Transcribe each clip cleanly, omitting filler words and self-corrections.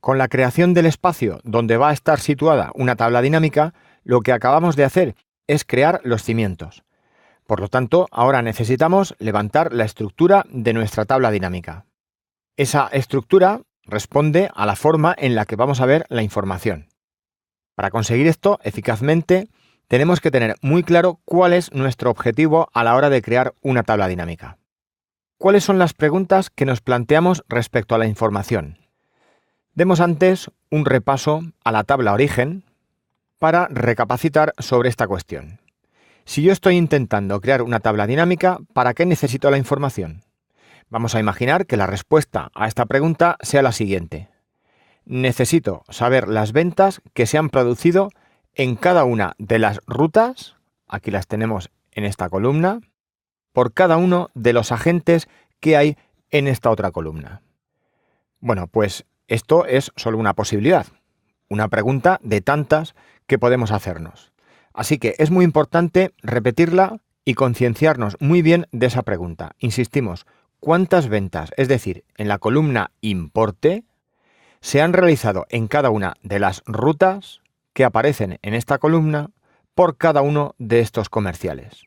Con la creación del espacio donde va a estar situada una tabla dinámica, lo que acabamos de hacer es crear los cimientos. Por lo tanto, ahora necesitamos levantar la estructura de nuestra tabla dinámica. Esa estructura responde a la forma en la que vamos a ver la información. Para conseguir esto eficazmente, tenemos que tener muy claro cuál es nuestro objetivo a la hora de crear una tabla dinámica. ¿Cuáles son las preguntas que nos planteamos respecto a la información? Demos antes un repaso a la tabla origen para recapacitar sobre esta cuestión. Si yo estoy intentando crear una tabla dinámica, ¿para qué necesito la información? Vamos a imaginar que la respuesta a esta pregunta sea la siguiente. Necesito saber las ventas que se han producido en cada una de las rutas, aquí las tenemos en esta columna, por cada uno de los agentes que hay en esta otra columna. Bueno, pues esto es solo una posibilidad, una pregunta de tantas que podemos hacernos. Así que es muy importante repetirla y concienciarnos muy bien de esa pregunta. Insistimos, ¿cuántas ventas, es decir, en la columna importe, se han realizado en cada una de las rutas que aparecen en esta columna por cada uno de estos comerciales?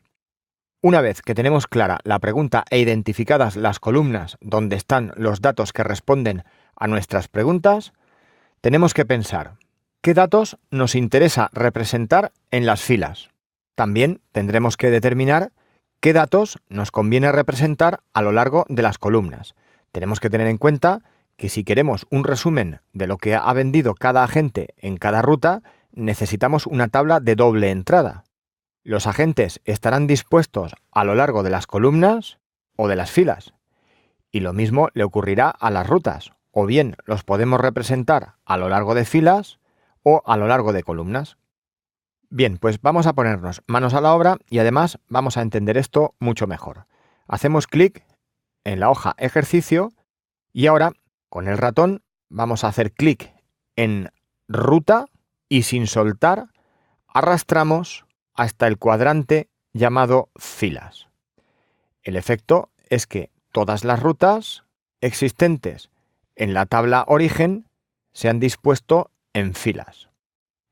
Una vez que tenemos clara la pregunta e identificadas las columnas donde están los datos que responden a nuestras preguntas, tenemos que pensar qué datos nos interesa representar en las filas. También tendremos que determinar qué datos nos conviene representar a lo largo de las columnas. Tenemos que tener en cuenta que si queremos un resumen de lo que ha vendido cada agente en cada ruta, necesitamos una tabla de doble entrada. Los agentes estarán dispuestos a lo largo de las columnas o de las filas. Y lo mismo le ocurrirá a las rutas. O bien los podemos representar a lo largo de filas o a lo largo de columnas. Bien, pues vamos a ponernos manos a la obra y además vamos a entender esto mucho mejor. Hacemos clic en la hoja ejercicio y ahora con el ratón vamos a hacer clic en ruta y sin soltar arrastramos hasta el cuadrante llamado filas. El efecto es que todas las rutas existentes en la tabla origen se han dispuesto en filas.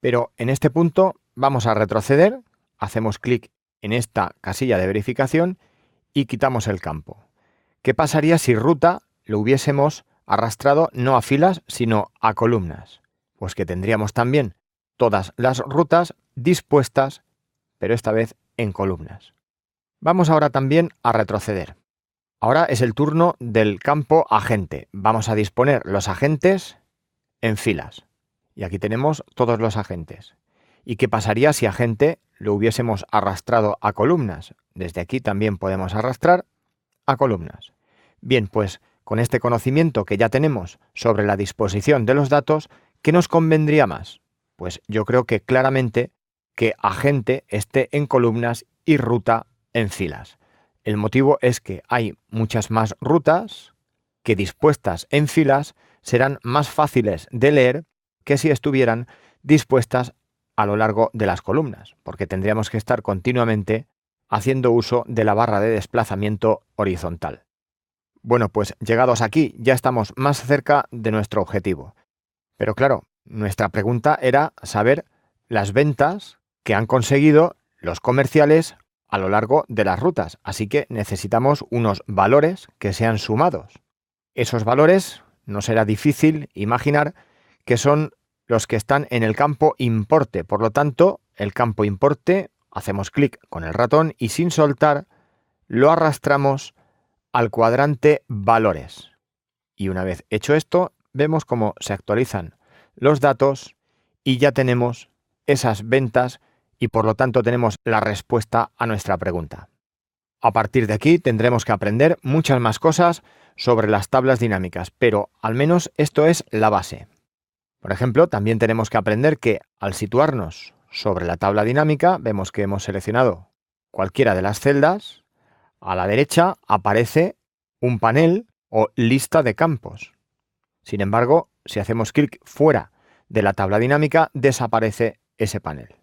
Pero en este punto vamos a retroceder, hacemos clic en esta casilla de verificación y quitamos el campo. ¿Qué pasaría si ruta lo hubiésemos arrastrado no a filas, sino a columnas? Pues que tendríamos también todas las rutas dispuestas, pero esta vez en columnas. Vamos ahora también a retroceder. Ahora es el turno del campo agente. Vamos a disponer los agentes en filas. Y aquí tenemos todos los agentes. ¿Y qué pasaría si agente lo hubiésemos arrastrado a columnas? Desde aquí también podemos arrastrar a columnas. Bien, pues con este conocimiento que ya tenemos sobre la disposición de los datos, ¿qué nos convendría más? Pues yo creo que claramente que agente esté en columnas y ruta en filas. El motivo es que hay muchas más rutas que dispuestas en filas serán más fáciles de leer que si estuvieran dispuestas a lo largo de las columnas, porque tendríamos que estar continuamente haciendo uso de la barra de desplazamiento horizontal. Bueno, pues llegados aquí ya estamos más cerca de nuestro objetivo. Pero claro, nuestra pregunta era saber las ventas que han conseguido los comerciales a lo largo de las rutas, así que necesitamos unos valores que sean sumados. Esos valores no será difícil imaginar que son los que están en el campo importe. Por lo tanto, el campo importe, hacemos clic con el ratón y sin soltar lo arrastramos al cuadrante valores. Y una vez hecho esto, vemos cómo se actualizan los datos y ya tenemos esas ventas y por lo tanto tenemos la respuesta a nuestra pregunta. A partir de aquí tendremos que aprender muchas más cosas sobre las tablas dinámicas, pero al menos esto es la base. Por ejemplo, también tenemos que aprender que al situarnos sobre la tabla dinámica, vemos que hemos seleccionado cualquiera de las celdas, a la derecha aparece un panel o lista de campos. Sin embargo, si hacemos clic fuera de la tabla dinámica, desaparece ese panel.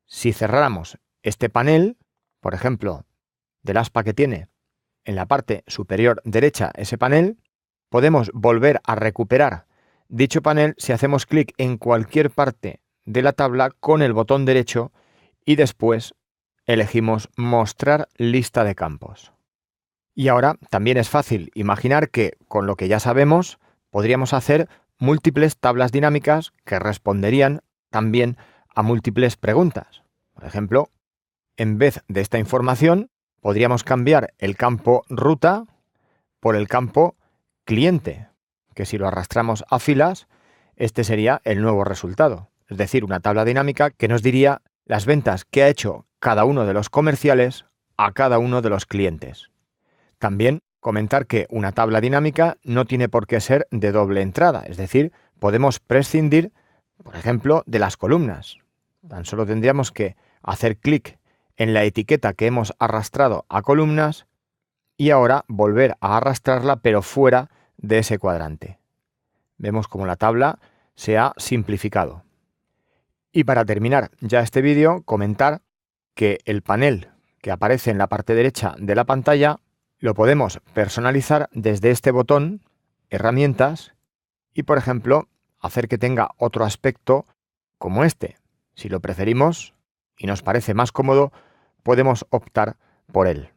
Si cerráramos este panel, por ejemplo, del aspa que tiene en la parte superior derecha ese panel, podemos volver a recuperar dicho panel si hacemos clic en cualquier parte de la tabla con el botón derecho y después elegimos Mostrar lista de campos. Y ahora también es fácil imaginar que, con lo que ya sabemos, podríamos hacer múltiples tablas dinámicas que responderían también a múltiples preguntas. Por ejemplo, en vez de esta información, podríamos cambiar el campo ruta por el campo cliente, que si lo arrastramos a filas, este sería el nuevo resultado. Es decir, una tabla dinámica que nos diría las ventas que ha hecho cada uno de los comerciales a cada uno de los clientes. También comentar que una tabla dinámica no tiene por qué ser de doble entrada, es decir, podemos prescindir, por ejemplo, de las columnas. Tan solo tendríamos que hacer clic en la etiqueta que hemos arrastrado a columnas y ahora volver a arrastrarla pero fuera de ese cuadrante. Vemos cómo la tabla se ha simplificado. Y para terminar ya este vídeo, comentar que el panel que aparece en la parte derecha de la pantalla lo podemos personalizar desde este botón, Herramientas, y por ejemplo, hacer que tenga otro aspecto como este. Si lo preferimos y nos parece más cómodo, podemos optar por él.